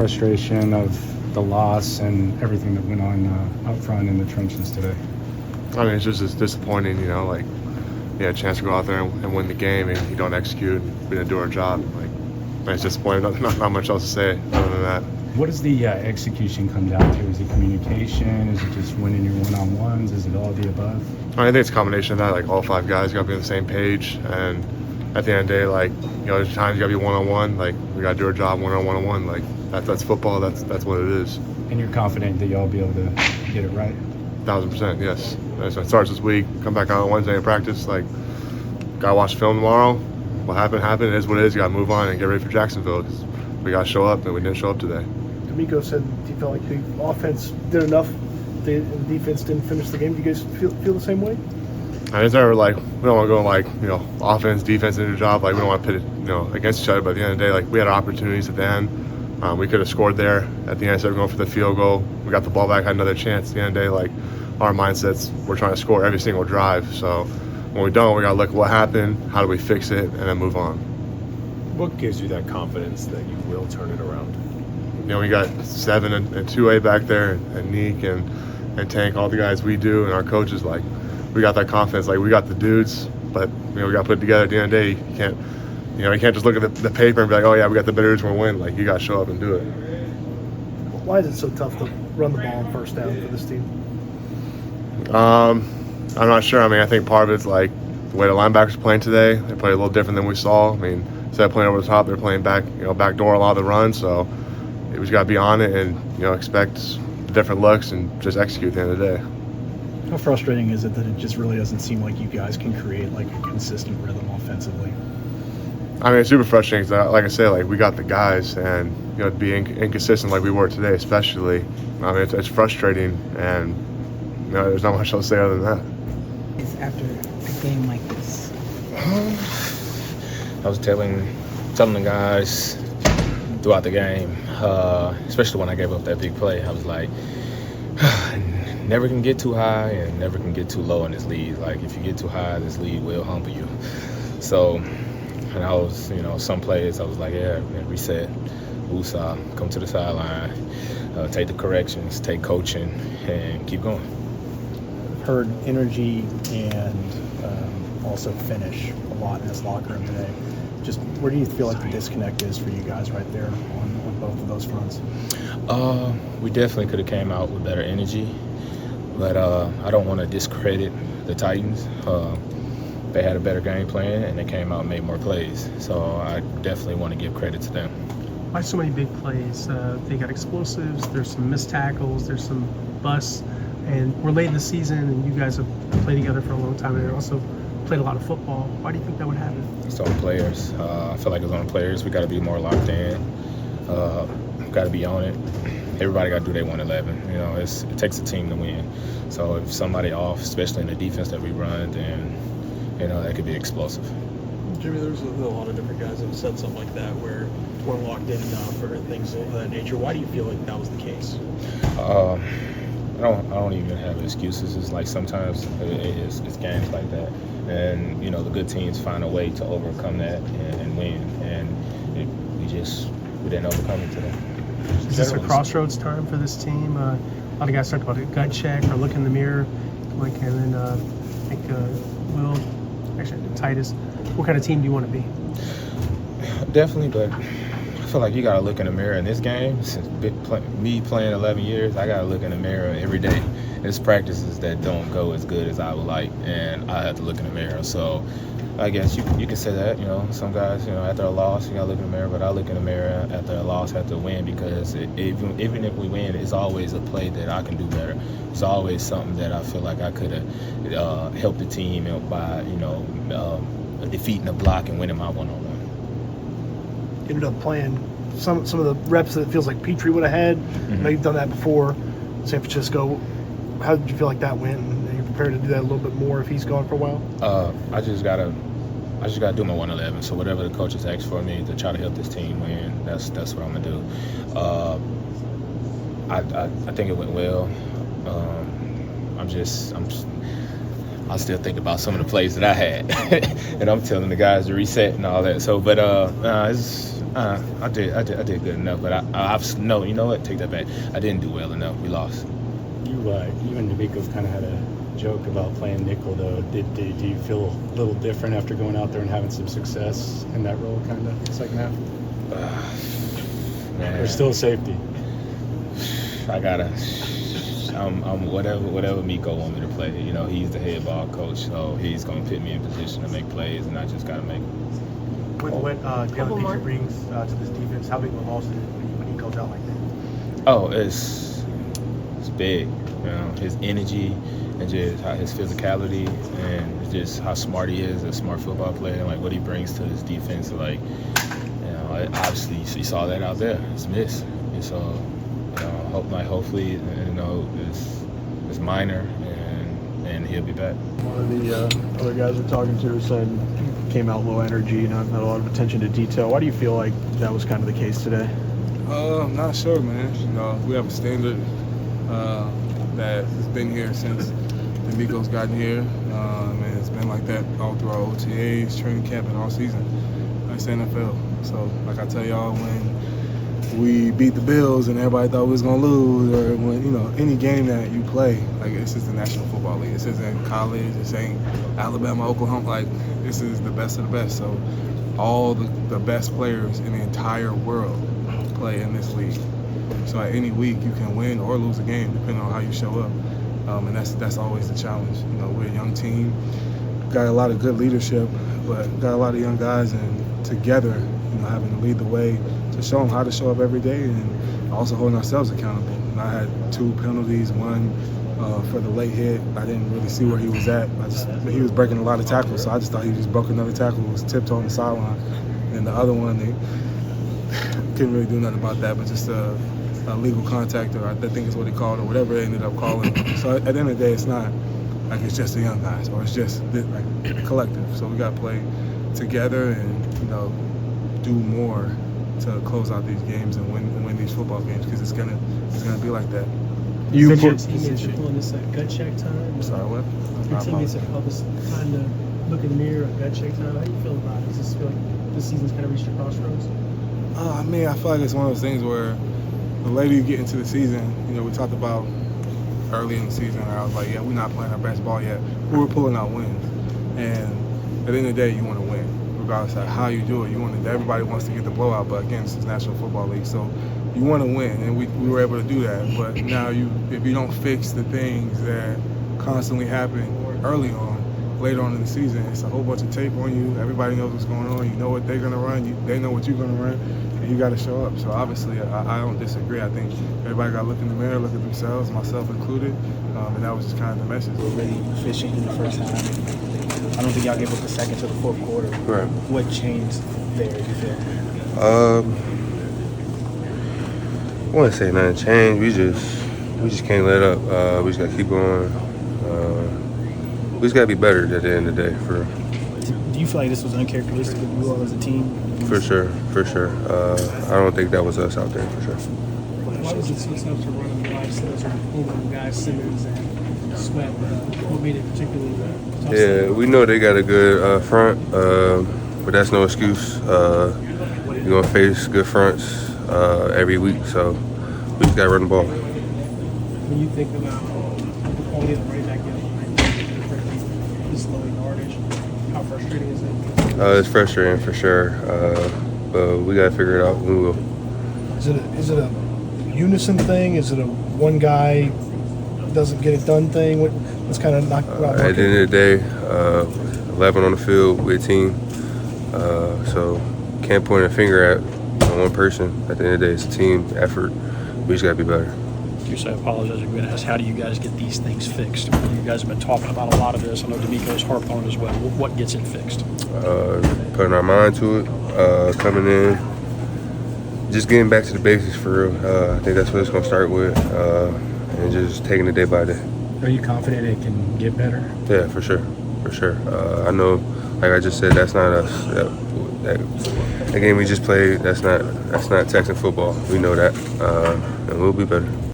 Frustration of the loss and everything that went on out front in the trenches today. I mean, it's just as disappointing, you know, like you had a chance to go out there and win the game and you don't execute. We didn't do our job. Like, it's disappointing. Not much else to say other than that. What does the execution come down to? Is it communication? Is it just winning your one-on-ones? Is it all of the above? I think it's a combination of that. Like, all 5 guys got to be on the same page. And at the end of the day, like, you know, there's times you got to be one-on-one. Like, we got to do our job one-on-one. Like, that's football. That's what it is. And you're confident that y'all be able to get it right? 1,000%, yes. So it starts this week. Come back out on Wednesday and practice. Like, got to watch film tomorrow. What happened. It is what it is. You got to move on and get ready for Jacksonville. We got to show up, and we didn't show up today. D'Amico said he felt like the offense did enough. The defense didn't finish the game. Do you guys feel the same way? I it's never like we don't want to go like, you know, offense, defense in your job. Like, we don't want to pit it, you know, against each other. But at the end of the day, like, we had opportunities at the end. We could have scored there at the end instead of going for the field goal. We got the ball back, had another chance. At the end of the day, like, our mindsets, we're trying to score every single drive. So when we don't, we got to look at what happened, how do we fix it, and then move on. What gives you that confidence that you will turn it around? You know, we got 7 and 2A back there, and Neek and Tank, all the guys we do, and our coaches. Like, we got that confidence. Like, we got the dudes, but you know, we got to put it together. At the end of the day, you can't just look at the paper and be like, oh yeah, we got the better dudes, we're gonna win. Like, you got to show up and do it. Why is it so tough to run the ball on first down for this team? I'm not sure. I mean, I think part of it's like the way the linebackers are playing today. They play a little different than we saw. I mean, instead of playing over the top, they're playing back, you know, backdoor a lot of the run. So we just got to be on it and, you know, expect different looks and just execute at the end of the day. How frustrating is it that it just really doesn't seem like you guys can create like a consistent rhythm offensively? I mean, it's super frustrating because, like I said, like, we got the guys, and you know, to be inconsistent like we were today, especially. I mean, it's frustrating, and you know, there's not much else to say other than that. Is after a game like this? I was telling the guys throughout the game, especially when I gave up that big play, I was like, never can get too high and never can get too low in this lead. Like, if you get too high, this lead will humble you. So, and I was, you know, some plays I was like, yeah, man, reset, woosah, come to the sideline, take the corrections, take coaching, and keep going. I've heard energy and also finish a lot in this locker room today. Just where do you feel like the disconnect is for you guys right there on both of those fronts? We definitely could have came out with better energy, but I don't want to discredit the Titans. They had a better game plan, and they came out and made more plays. So I definitely want to give credit to them. Why so many big plays? They got explosives, there's some missed tackles, there's some busts, and we're late in the season, and you guys have played together for a long time, and also played a lot of football. Why do you think that would happen? It's on the players. I feel like it's on the players. We got to be more locked in. Got to be on it. Everybody got to do their 111. You know, it takes a team to win. So if somebody off, especially in the defense that we run, then you know that could be explosive. Jimmie, there's a lot of different guys that have said something like that where we're locked in enough or things of that nature. Why do you feel like that was the case? I don't even have excuses. It's like sometimes it's games like that, and you know the good teams find a way to overcome that and win, and we didn't overcome it today. Is this a crossroads time for this team? A lot of guys talk about a gut check or look in the mirror, like, and then I think Titus. What kind of team do you want to be? Definitely, but I feel like you got to look in the mirror in this game. Since me playing 11 years, I got to look in the mirror every day. There's practices that don't go as good as I would like, and I have to look in the mirror. So I guess you can say that, you know, some guys, you know, after a loss, you got to look in the mirror, but I look in the mirror after a loss, after a win, because even if we win, it's always a play that I can do better. It's always something that I feel like I could have helped the team by, you know, defeating a block and winning my one-on-one. Ended up playing some of the reps that it feels like Petrie would have had. Mm-hmm. I know you've done that before, San Francisco. How did you feel like that went? And are you prepared to do that a little bit more if he's gone for a while? I just gotta do my 111. So whatever the coaches ask for me to try to help this team win, that's what I'm gonna do. I think it went well. I still think about some of the plays that I had, and I'm telling the guys to reset and all that. So, but I did good enough, but no, you know what? Take that back. I didn't do well enough. We lost. You and D'Amico's kind of had a joke about playing nickel, though. Do you feel a little different after going out there and having some success in that role, kind of second half? Man, Or still safety? I'm whatever Miko want me to play. You know, he's the head ball coach, so he's gonna put me in position to make plays, and I just gotta make them. What Jalen think he brings to this defense? How big of a loss is it when he goes out like that? Oh, it's big. You know, his energy and just his physicality and just how smart he is, a smart football player, and like what he brings to his defense. Like, you know, obviously you saw that out there. It's missed. And so, you know, hopefully, you know, it's minor and he'll be back. One of the other guys we're talking to was saying he came out low energy, not a lot of attention to detail. Why do you feel like that was kind of the case today? I'm not sure, man. You know, we have a standard that has been here since D'Amico's gotten here, and it's been like that all through our OTAs, training camp, and all season. It's the NFL. So, like I tell y'all, when we beat the Bills and everybody thought we was gonna lose, or when, you know, any game that you play, like, this is the National Football League. This isn't college. This ain't Alabama, Oklahoma. Like, this is the best of the best. So, all the best players in the entire world play in this league. So at any week you can win or lose a game depending on how you show up, and that's always the challenge. You know, we're a young team, got a lot of good leadership, but got a lot of young guys, and together, you know, having to lead the way to show them how to show up every day, and also holding ourselves accountable. And I had 2 penalties, one for the late hit. I didn't really see where he was at. He was breaking a lot of tackles, so I just thought he just broke another tackle, was tipped on the sideline. And the other one, they couldn't really do nothing about that, but just a legal contact, or I think it's what he called, or whatever they ended up calling. So at the end of the day, it's not like it's just the young guys, or it's just like a collective. So we got to play together and, you know, do more to close out these games and win these football games, because it's gonna be like that. Your teammates are pulling this gut check time. Sorry, what? Your teammates are all this time to look in the mirror, a gut check time. How do you feel about it? Does this feel like this season's kind of reached a crossroads? I mean, I feel like it's one of those things where the later you get into the season, you know, we talked about early in the season, I was like, yeah, we're not playing our best ball yet. We were pulling out wins. And at the end of the day, you want to win. Regardless of how you do it, everybody wants to get the blowout, but again, it's the National Football League. So you want to win, and we were able to do that. But now if you don't fix the things that constantly happen early on, later on in the season, it's a whole bunch of tape on you. Everybody knows what's going on. You know what they're going to run. They know what you're going to run. And you got to show up. So obviously, I don't disagree. I think everybody got to look in the mirror, look at themselves, myself included. And that was just kind of the message. Really efficient in the first half. I don't think y'all gave up the second to the fourth quarter. Right. What changed there, you feel? I wouldn't say nothing changed. We just can't let up. We just got to keep going. We just got to be better at the end of the day. Do you feel like this was uncharacteristic of you all as a team? For sure. I don't think that was us out there, for sure. Why was it switch up to running the live sales or moving guys Simmons and Sweat? What made it particularly tough? Yeah, we know they got a good front, but that's no excuse. You're going to face good fronts every week, so we just got to run the ball. When you think about the quality of the running back this low yardage, how frustrating is it? It's frustrating for sure, but we got to figure it out, and we will. Is it a unison thing? Is it a one guy doesn't get it done thing? What's kind of not at the end of the day, 11 on the field, we're a team, so can't point a finger at one person. At the end of the day, it's a team effort. We just got to be better. I apologize if you're going to ask, how do you guys get these things fixed? You guys have been talking about a lot of this. I know D'Amico's harped on it as well. What gets it fixed? Putting our mind to it, coming in, just getting back to the basics for real. I think that's what it's going to start with, and just taking it day by day. Are you confident it can get better? Yeah, for sure. I know, like I just said, that's not us. That game we just played, that's not Texan football. We know that, and we'll be better.